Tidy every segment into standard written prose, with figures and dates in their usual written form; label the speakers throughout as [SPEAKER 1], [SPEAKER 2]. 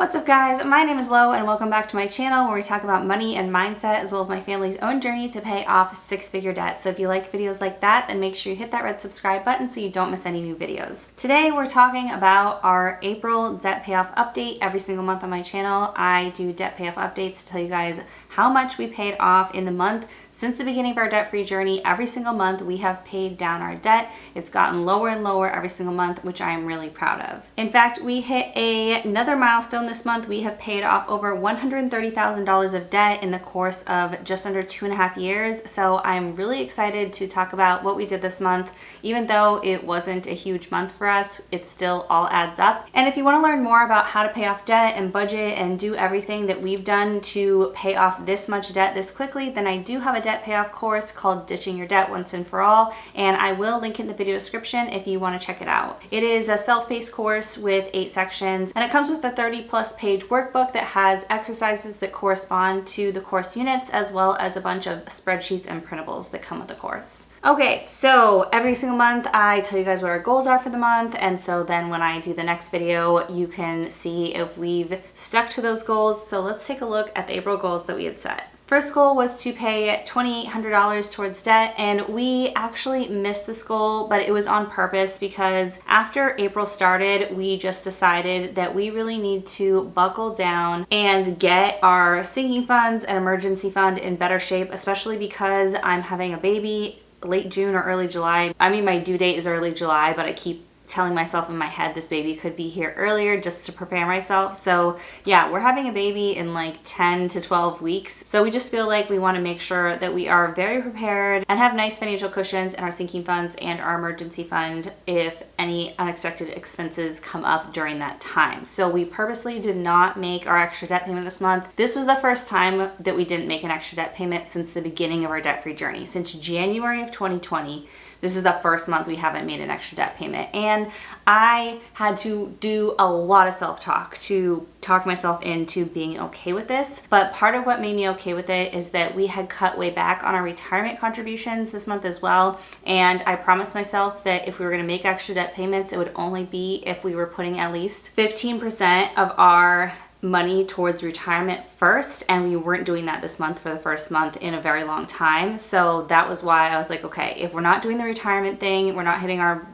[SPEAKER 1] What's up guys, my name is Lo and welcome back to my channel where we talk about money and mindset as well as my family's own journey to pay off six-figure debt. So if you like videos like that, then make sure you hit that red subscribe button so you don't miss any new videos. Today we're talking about our April debt payoff update. Every single month on my channel I do debt payoff updates to tell you guys how much we paid off in the month. Since the beginning of our debt-free journey, every single month we have paid down our debt. It's gotten lower and lower every single month, which I am really proud of. In fact, we hit another milestone this month. We have paid off over $130,000 of debt in the course of just under 2.5 years. So I'm really excited to talk about what we did this month. Even though it wasn't a huge month for us, it still all adds up. And if you want to learn more about how to pay off debt and budget and do everything that we've done to pay off this much debt this quickly, then I do have a debt payoff course called Ditching Your Debt Once and For All, and I will link it in the video description if you want to check it out. It is a self-paced course with 8 sections, and it comes with a 30+ page workbook that has exercises that correspond to the course units, as well as a bunch of spreadsheets and printables that come with the course. Okay, so every single month I tell you guys what our goals are for the month, and so then when I do the next video you can see if we've stuck to those goals. So let's take a look at the April goals that we had set. First goal was to pay $2,800 towards debt, and we actually missed this goal, but it was on purpose because after April started, we just decided that we really need to buckle down and get our sinking funds and emergency fund in better shape, especially because I'm having a baby late June or early July. I mean, my due date is early July, but I keep telling myself in my head this baby could be here earlier just to prepare myself. So yeah, we're having a baby in like 10 to 12 weeks. So we just feel like we want to make sure that we are very prepared and have nice financial cushions in our sinking funds and our emergency fund if any unexpected expenses come up during that time. So we purposely did not make our extra debt payment this month. This was the first time that we didn't make an extra debt payment since the beginning of our debt-free journey. Since January of 2020, this is the first month we haven't made an extra debt payment. And I had to do a lot of self-talk to talk myself into being okay with this. But part of what made me okay with it is that we had cut way back on our retirement contributions this month as well. And I promised myself that if we were gonna make extra debt payments, it would only be if we were putting at least 15% of our money towards retirement first, and we weren't doing that this month for the first month in a very long time. So that was why I was like, okay, if we're not doing the retirement thing, we're not hitting our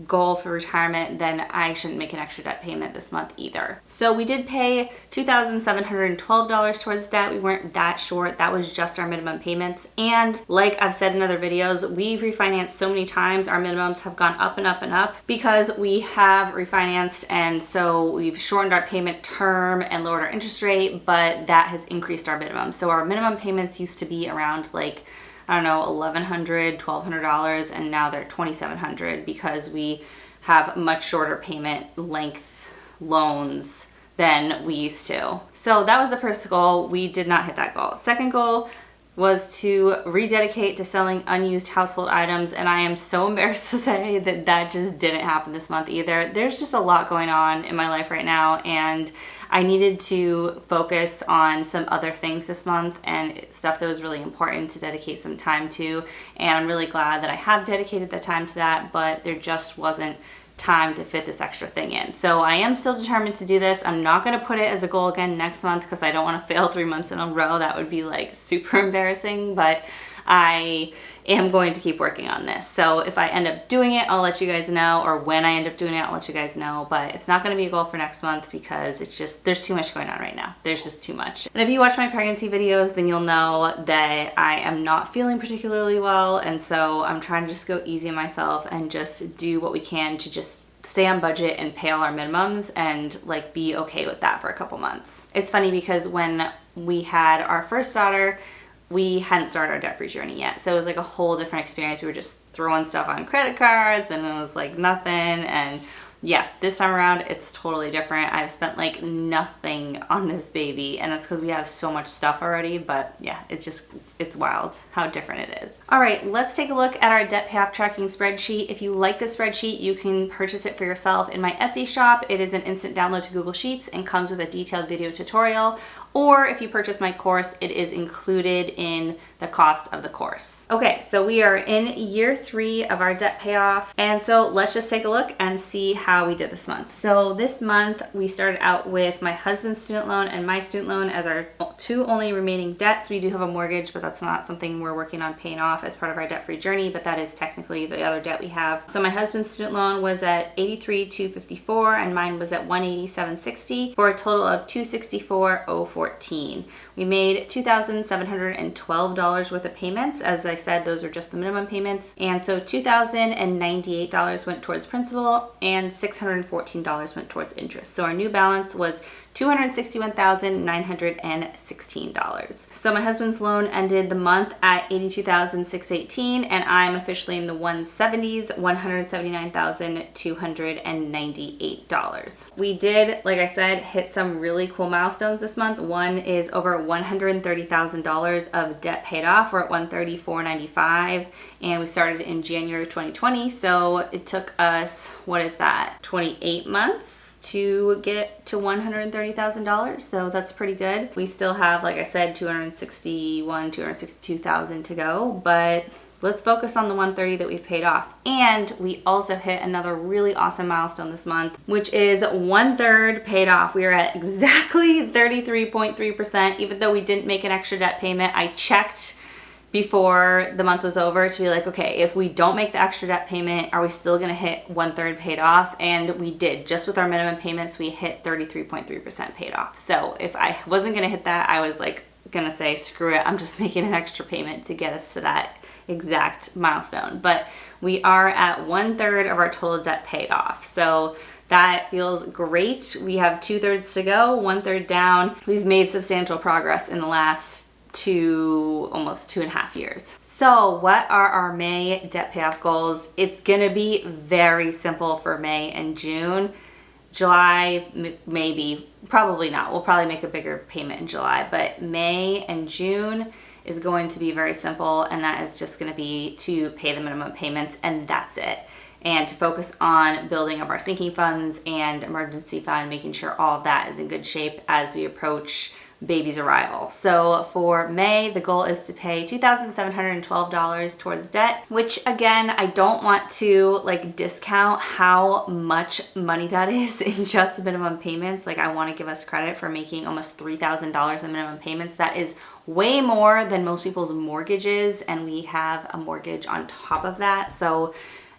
[SPEAKER 1] goal for retirement, then I shouldn't make an extra debt payment this month either. So we did pay $2,712 towards debt. We weren't that short. That was just our minimum payments. And like I've said in other videos, we've refinanced so many times. Our minimums have gone up and up and up because we have refinanced, and so we've shortened our payment term and lowered our interest rate, but that has increased our minimum. So our minimum payments used to be around like, I don't know, $1,100, $1,200, and now they're $2,700 because we have much shorter payment length loans than we used to. So that was the first goal. We did not hit that goal. Second goal was to rededicate to selling unused household items, and I am so embarrassed to say that that just didn't happen this month either. There's just a lot going on in my life right now, and I needed to focus on some other things this month and stuff that was really important to dedicate some time to, and I'm really glad that I have dedicated the time to that, but there just wasn't time to fit this extra thing in. So I am still determined to do this. I'm not going to put it as a goal again next month because I don't want to fail 3 months in a row. That would be like super embarrassing, but I am going to keep working on this. So if I end up doing it, I'll let you guys know, or when I end up doing it, I'll let you guys know, but it's not going to be a goal for next month because it's just, there's too much going on right now. There's just too much. And if you watch my pregnancy videos, then you'll know that I am not feeling particularly well, and so I'm trying to just go easy on myself and just do what we can to just stay on budget and pay all our minimums and like be okay with that for a couple months. It's funny because when we had our first daughter, we hadn't started our debt-free journey yet. So it was like a whole different experience. We were just throwing stuff on credit cards and it was like nothing. And yeah, this time around, it's totally different. I've spent like nothing on this baby, and that's because we have so much stuff already, but yeah, it's wild how different it is. All right, let's take a look at our debt payoff tracking spreadsheet. If you like this spreadsheet, you can purchase it for yourself in my Etsy shop. It is an instant download to Google Sheets and comes with a detailed video tutorial. Or if you purchase my course, it is included in the cost of the course. Okay, so we are in year 3 of our debt payoff. And so let's just take a look and see how how we did this month. So this month we started out with my husband's student loan and my student loan as our two only remaining debts. We do have a mortgage, but that's not something we're working on paying off as part of our debt-free journey, but that is technically the other debt we have. So my husband's student loan was at $83,254 and mine was at $187,660 for a total of $264,014. We made $2,712 worth of payments. As I said, those are just the minimum payments. And so $2,098 went towards principal and $614 went towards interest. So our new balance was $261,916. So my husband's loan ended the month at $82,618 and I'm officially in the 170s, $179,298. We did, like I said, hit some really cool milestones this month. One is over $130,000 of debt paid off. We're at $134,995 and we started in January 2020. So it took us, what is that, 28 months to get to $130,000. So that's pretty good. We still have, like I said, $262,000 to go, but let's focus on the $130,000 that we've paid off. And we also hit another really awesome milestone this month, which is 1/3 paid off. We are at exactly 33.3%. Even though we didn't make an extra debt payment, I checked before the month was over to be like, okay, if we don't make the extra debt payment, are we still gonna hit 1/3 paid off? And we did. Just with our minimum payments, we hit 33.3% paid off. So if I wasn't gonna hit that, I was like gonna say, screw it, I'm just making an extra payment to get us to that exact milestone. But we are at 1/3 of our total debt paid off. So that feels great. We have 2/3 to go, 1/3 down. We've made substantial progress in the last almost 2.5 years. So what are our May debt payoff goals? It's gonna be very simple for May and June. July, maybe, probably not. We'll probably make a bigger payment in July, but May and June is going to be very simple, and that is just gonna be to pay the minimum payments, and that's it. And to focus on building up our sinking funds and emergency fund, making sure all of that is in good shape as we approach baby's arrival. So for May, the goal is to pay $2,712 towards debt, which again, I don't want to like discount how much money that is in just minimum payments. Like, I want to give us credit for making almost $3,000 in minimum payments. That is way more than most people's mortgages, and we have a mortgage on top of that. So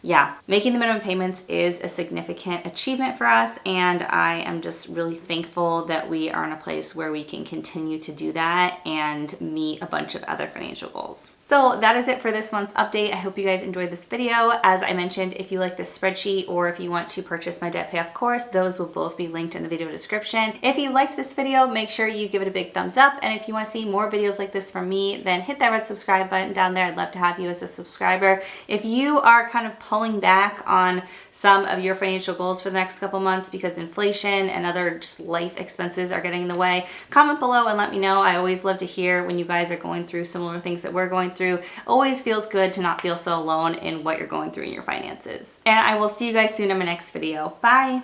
[SPEAKER 1] yeah, making the minimum payments is a significant achievement for us, and I am just really thankful that we are in a place where we can continue to do that and meet a bunch of other financial goals. So that is it for this month's update. I hope you guys enjoyed this video. As I mentioned, if you like this spreadsheet or if you want to purchase my debt payoff course, those will both be linked in the video description. If you liked this video, make sure you give it a big thumbs up. And if you want to see more videos like this from me, then hit that red subscribe button down there. I'd love to have you as a subscriber. If you are kind of pulling back on some of your financial goals for the next couple months because inflation and other just life expenses are getting in the way, comment below and let me know. I always love to hear when you guys are going through similar things that we're going through. Always feels good to not feel so alone in what you're going through in your finances. And I will see you guys soon in my next video. Bye.